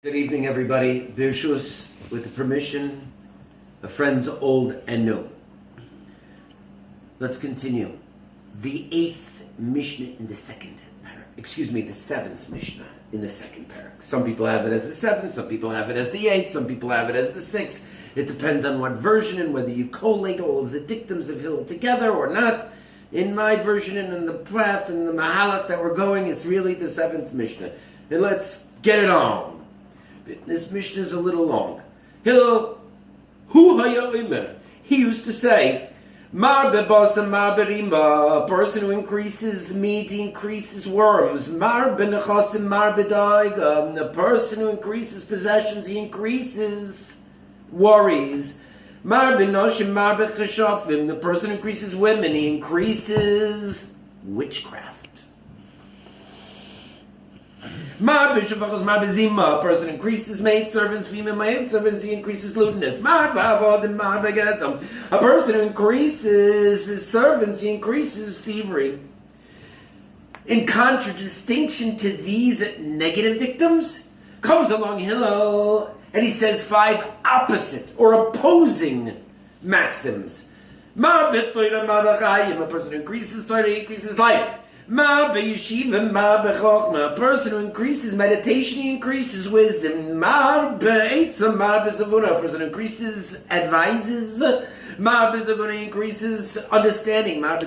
Good evening, everybody. Birshus, with the permission of friends old and new. Let's continue. The 8th Mishnah in the second parak. The 7th Mishnah in the second parak. Some people have it as the 7th, some people have it as the 8th, some people have it as the 6th. It depends on what version and whether you collate all of the dictums of Hill together or not. In my version and in the path and the mahalach that we're going, it's really the 7th Mishnah. And let's get it on. This Mishnah is a little long. Hillel, he used to say, Marbet basa marbet rima, a person who increases meat, he increases worms. Marbet nechasim marbet daiga, the person who increases possessions, he increases worries. Marbet noshim marbet cheshafim, the person who increases women, he increases witchcraft. A person increases maid servants, female maid servants, he increases lewdness. A person who increases his servants, he increases thievery. In contradistinction to these negative dictums, comes along Hillel and he says 5 opposite or opposing maxims. A person who increases Torah, he increases life. A person who increases meditation, he increases wisdom. A person who increases advises, he increases understanding. A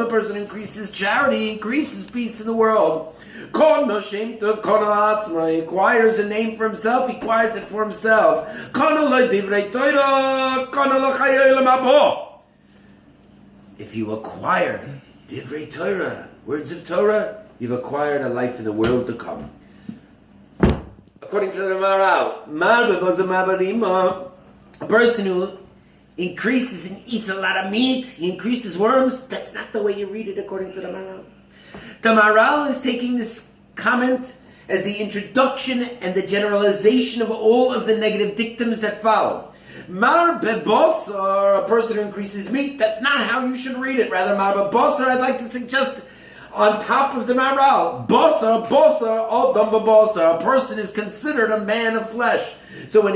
person who increases charity, he increases peace in the world. He acquires a name for himself, he acquires it for himself. If you acquire Divrei Torah, words of Torah, you've acquired a life in the world to come. According to the Maharal, a person who increases and eats a lot of meat, he increases worms. That's not the way you read it according to the Maharal. The Maharal is taking this comment as the introduction and the generalization of all of the negative dictums that follow. Marbet bosar, a person who increases meat, that's not how you should read it. Rather, marbet bosar, I'd like to suggest on top of the Maharal. Bosar, odam bosar, a person is considered a man of flesh. So when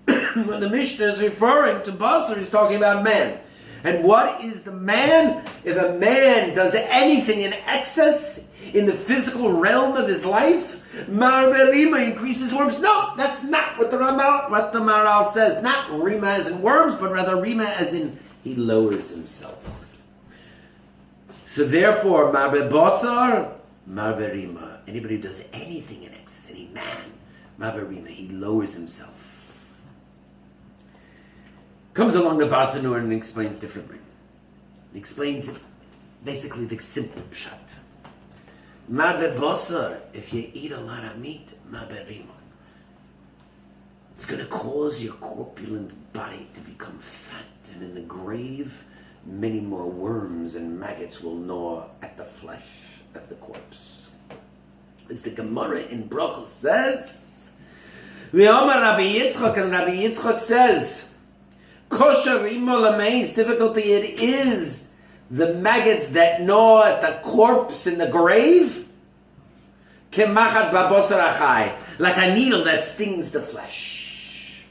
the Mishnah is referring to bosar, he's talking about man. And what is the man? If a man does anything in excess in the physical realm of his life, Marbet Rima increases worms. No, that's not what the Maharal says. Not Rima as in worms, but rather Rima as in he lowers himself. So therefore, Marbet Basar, Marbet Rima. Anybody who does anything in excess, any man, Marbet Rima, he lowers himself. Comes along the Bartanur and explains differently. He explains basically the simple pshat. Marbet basar, if you eat a lot of meat, marbet rima, it's going to cause your corpulent body to become fat, and in the grave, many more worms and maggots will gnaw at the flesh of the corpse. As the Gemara in Brachos says, V'yomar Rabbi Yitzchak, and Rabbi Yitzchak says, Kosher rima lameis, difficulty it is the maggots that gnaw at the corpse in the grave, kemachat babosar achai, like a needle that stings the flesh.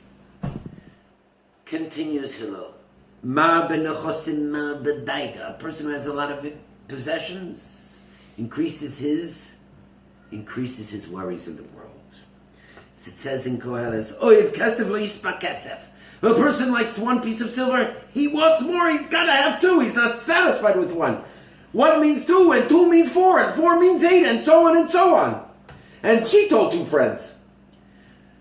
Continues Hillel. Ma benechosim ma bedaiga, a person who has a lot of possessions increases his worries in the world. As it says in Koheles, oiv kesef lo yispa kesef. If a person likes one piece of silver, he wants more, he's got to have 2. He's not satisfied with 1. 1 means 2, and 2 means 4, and 4 means 8, and so on and so on. And she told 2 friends.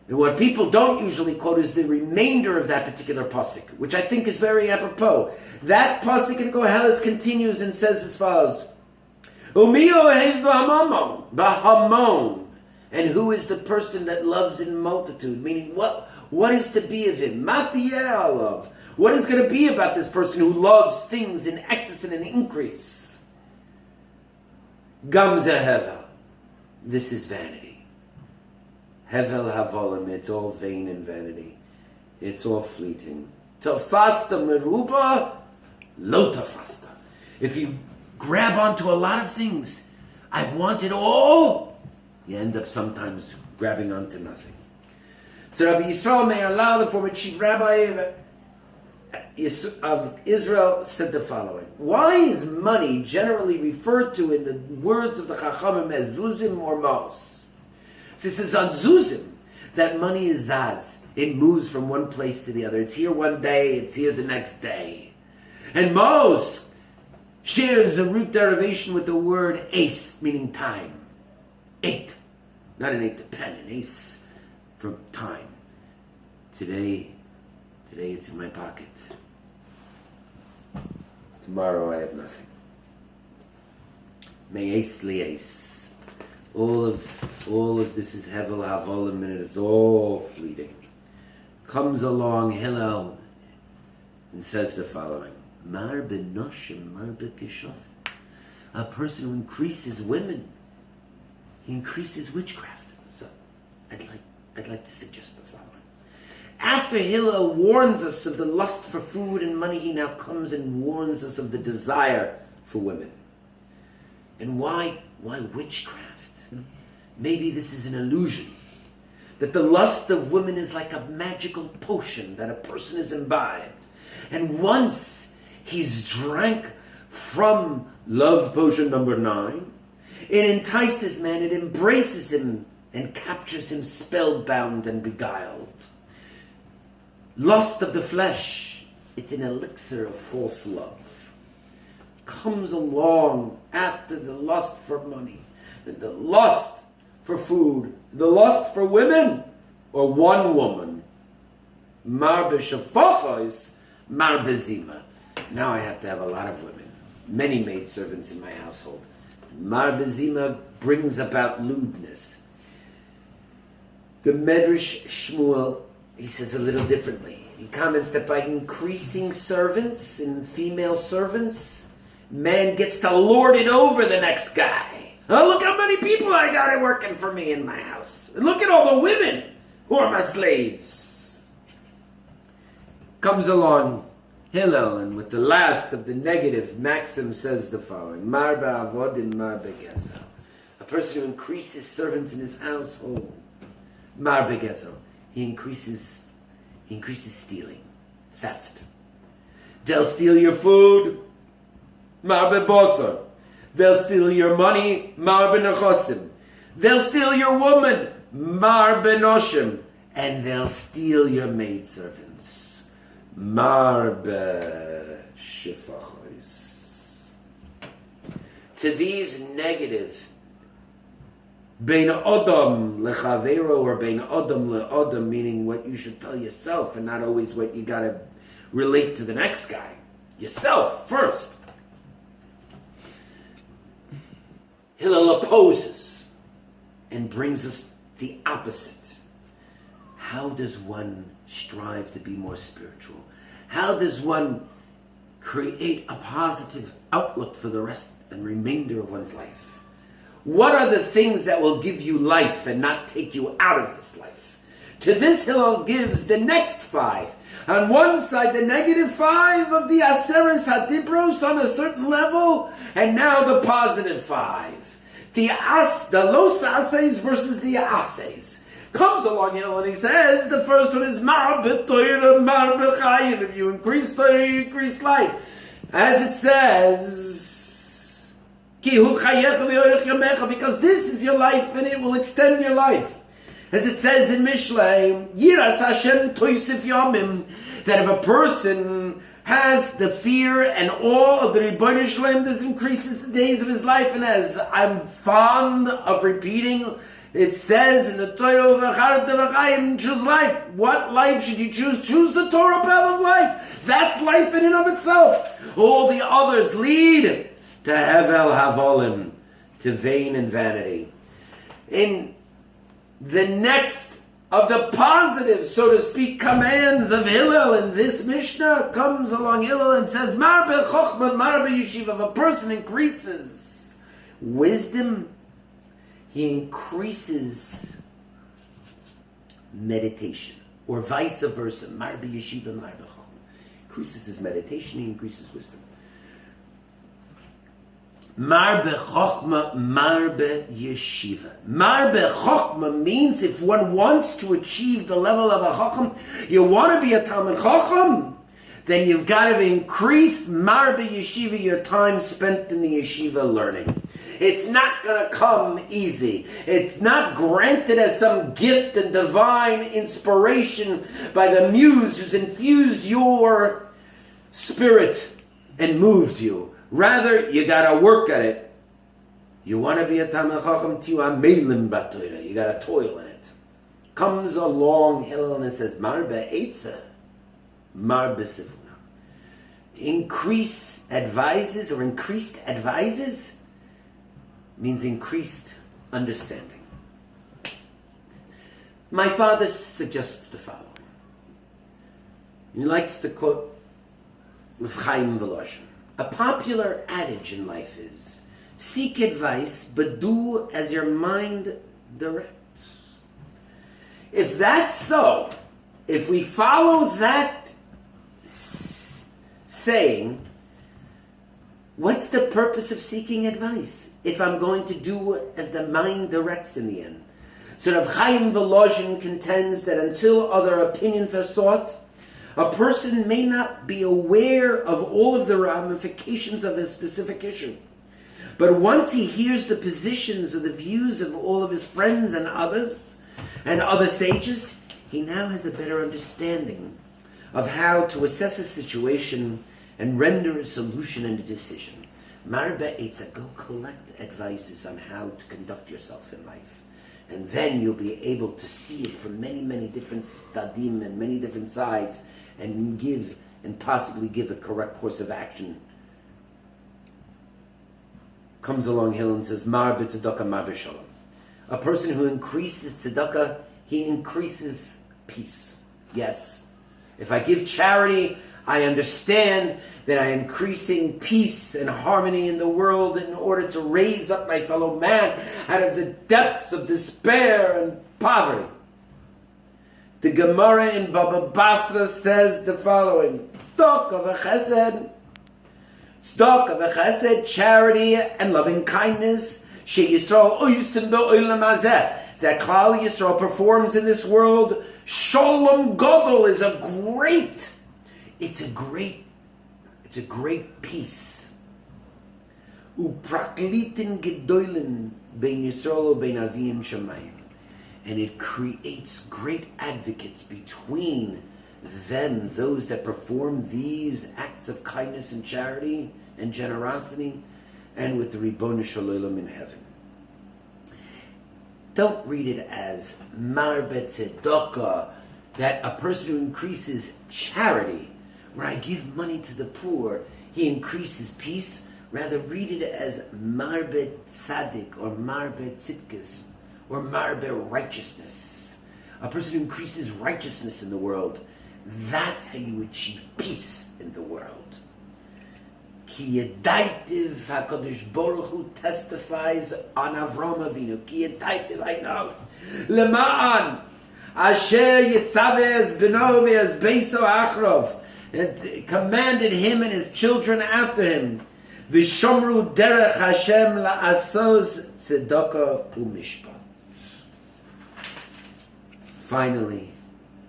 And what people don't usually quote is the remainder of that particular pasuk, which I think is very apropos. That pasuk in Koheles continues and says as follows, Umi ohev b'hamon. And who is the person that loves in multitude? Meaning, what is to be of him? Matiyeh. What is going to be about this person who loves things in excess and in increase? Gam hevel. This is vanity. Hevel havolim. It's all vain and vanity. It's all fleeting. Tafasta meruba, lo tafasta. If you grab onto a lot of things, I want it all, you end up sometimes grabbing onto nothing. So Rabbi Yisrael Meir Lau, the former chief rabbi of Israel, said the following: why is money generally referred to in the words of the Chachamim as zuzim or mos? So he says on zuzim that money is zaz. It moves from one place to the other. It's here one day, it's here the next day. And mos shares a root derivation with the word ace, meaning time. Eight. Not an 8 to pen, an ace from time. Today it's in my pocket. Tomorrow I have nothing. Me'es li'es. All of this is hevel havolim, and it is all fleeting. Comes along Hillel and says the following: Marbe noshim, marbe kishofim. A person who increases women, he increases witchcraft. So I'd like to suggest the following. After Hillel warns us of the lust for food and money, he now comes and warns us of the desire for women. And why witchcraft? Maybe this is an illusion. That the lust of women is like a magical potion that a person is imbibed. And once he's drank from love potion number 9, it entices man, it embraces him, and captures him spellbound and beguiled. Lust of the flesh, it's an elixir of false love. Comes along after the lust for money, and the lust for food, the lust for women, or one woman. Marbe shafachos, marbe zima. Now I have to have a lot of women, many maidservants in my household. Marbe zima brings about lewdness. The Medrash Shmuel, he says a little differently. He comments that by increasing servants and female servants, man gets to lord it over the next guy. Oh, look how many people I got working for me in my house. And look at all the women who are my slaves. Comes along Hillel, and with the last of the negative maxim says the following: Marbe avodim, marbe gezel. A person who increases servants in his household, marbe gezel, he increases stealing, theft. They'll steal your food, marbe bosor. They'll steal your money, marbe nechosim. They'll steal your woman, marbe noshim. And they'll steal your maidservants, marbe shifachos. To these negative, bein odom lechavero, or bein odom leodom, meaning what you should tell yourself and not always what you gotta relate to the next guy. Yourself first. Hillel opposes and brings us the opposite. How does one strive to be more spiritual? How does one create a positive outlook for the rest and remainder of one's life? What are the things that will give you life and not take you out of this life? To this Hillel gives the next 5. On one side, the negative 5 of the Aseres HaDibros on a certain level, and now the positive 5. The los ases versus the ases. Comes along Hillel and he says, the first one is Marbe Torah, Marbe Chayim. If you increase Torah, you increase life. As it says, because this is your life and it will extend your life. As it says in Mishnah, Yiras Hashem Toisif Yomim, that if a person has the fear and awe of the Ribono Shel Olam, this increases the days of his life. And as I'm fond of repeating, it says in the Torah, choose life. What life should you choose? Choose the Torah path of life. That's life in and of itself. All the others lead to hevel havolim, to vain and vanity. In the next of the positive, so to speak, commands of Hillel in this Mishnah, comes along Hillel and says, Marbe chochma, marbe yeshiva. If a person increases wisdom, he increases meditation, or vice versa. Marbe yeshiva, marbe chochma. Increases his meditation, he increases wisdom. Marbe Chochma, Marbe Yeshiva. Marbe Chochma means if one wants to achieve the level of a Chacham, you want to be a Talmid Chacham, then you've got to increase Marbe Yeshiva, your time spent in the yeshiva learning. It's not going to come easy. It's not granted as some gift and divine inspiration by the muse who's infused your spirit and moved you. Rather, you got to work at it. You want to be a Talmid Chacham, you got to toil in it. Comes a long hill and it says, Marbe Eitza, Marbe Sivuna. Increased advises means increased understanding. My father suggests the following. He likes to quote with Chaim Volozhin. A popular adage in life is, seek advice, but do as your mind directs. If that's so, if we follow that saying, what's the purpose of seeking advice if I'm going to do as the mind directs in the end? So Rav Chaim Volozhin contends that until other opinions are sought, a person may not be aware of all of the ramifications of a specific issue. But once he hears the positions or the views of all of his friends and other sages, he now has a better understanding of how to assess a situation and render a solution and a decision. Marbe Eitza, go collect advices on how to conduct yourself in life. And then you'll be able to see it from many, many different stadim and many different sides and possibly give a correct course of action. Comes along hill and says, Marbe tzedakah, marbe shalom. A person who increases tzedakah, he increases peace. Yes. If I give charity, I understand that I am increasing peace and harmony in the world in order to raise up my fellow man out of the depths of despair and poverty. The Gemara in Baba Basra says the following: Tzedakah v'chesed, charity and loving kindness, sheYisrael oisim be'olam hazeh, that Klal Yisrael performs in this world. Shalom Gadol is a great peace. Upraklitin gedoylin bein Yisrael bein avim shamayim, and it creates great advocates between them, those that perform these acts of kindness and charity and generosity, and with the Ribono Shel Olam in heaven. Don't read it as Marbe Tzedakah, that a person who increases charity, where I give money to the poor, he increases peace. Rather, read it as Marbe Tzadik, or Marbe Tzidkis, or Marbe Righteousness. A person who increases righteousness in the world, that's how you achieve peace in the world. Ki Yedaitiv HaKadosh Baruch Hu testifies on Avram Avinu. Ki Yedaitiv, I know. Lema'an Asher Yitzaveh Beno Ve'ez Beiso Achrov, and commanded him and his children after him. V'shomru derech Hashem la'asos tzedakah u'mishpat. Finally,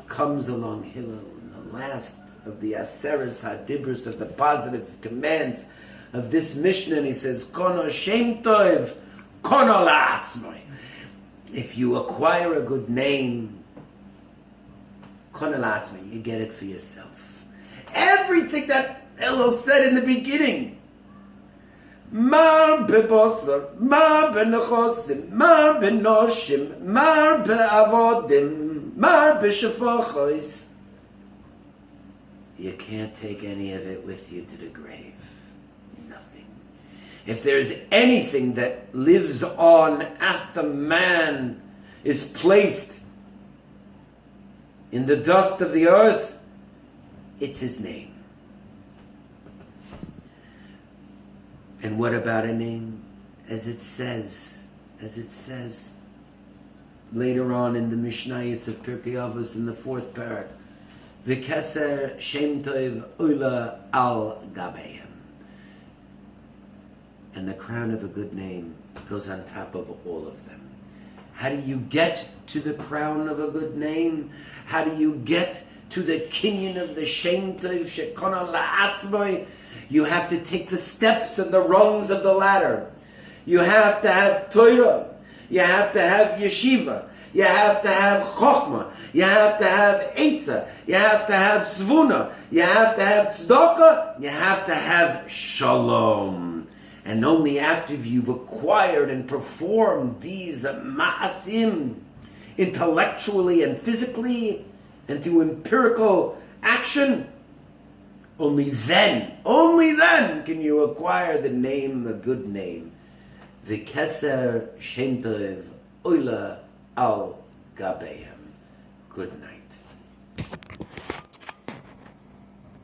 comes along Hillel, in the last of the Aseres HaDibros, of the positive commands of this Mishnah, and he says, Kono Shem Tov, Kono La'atzmo. If you acquire a good name, Kono La'atzmo, you get it for yourself. Everything that Hillel said in the beginning, Mar bebosar, mar benechosim, mar benoshim, mar beavodim, mar beshafachos. You can't take any of it with you to the grave. Nothing. If there's anything that lives on after man is placed in the dust of the earth, it's his name. And what about a name? As it says later on in the Mishnayos of Pirkei Avot in the 4th parak, V'keser Shem Tov Ola al Gabeim. And the crown of a good name goes on top of all of them. How do you get to the crown of a good name? How do you get to the kinyan of the Shem Tov Shekona La'atzmo? You have to take the steps and the rungs of the ladder. You have to have Torah. You have to have yeshiva. You have to have chokhmah. You have to have eitzah. You have to have svuna. You have to have tzedakah. You have to have shalom. And only after you've acquired and performed these ma'asim intellectually and physically and through empirical action, only then can you acquire the name, the good name. V'keser Shem Tov Oila al Gabeim. Good night.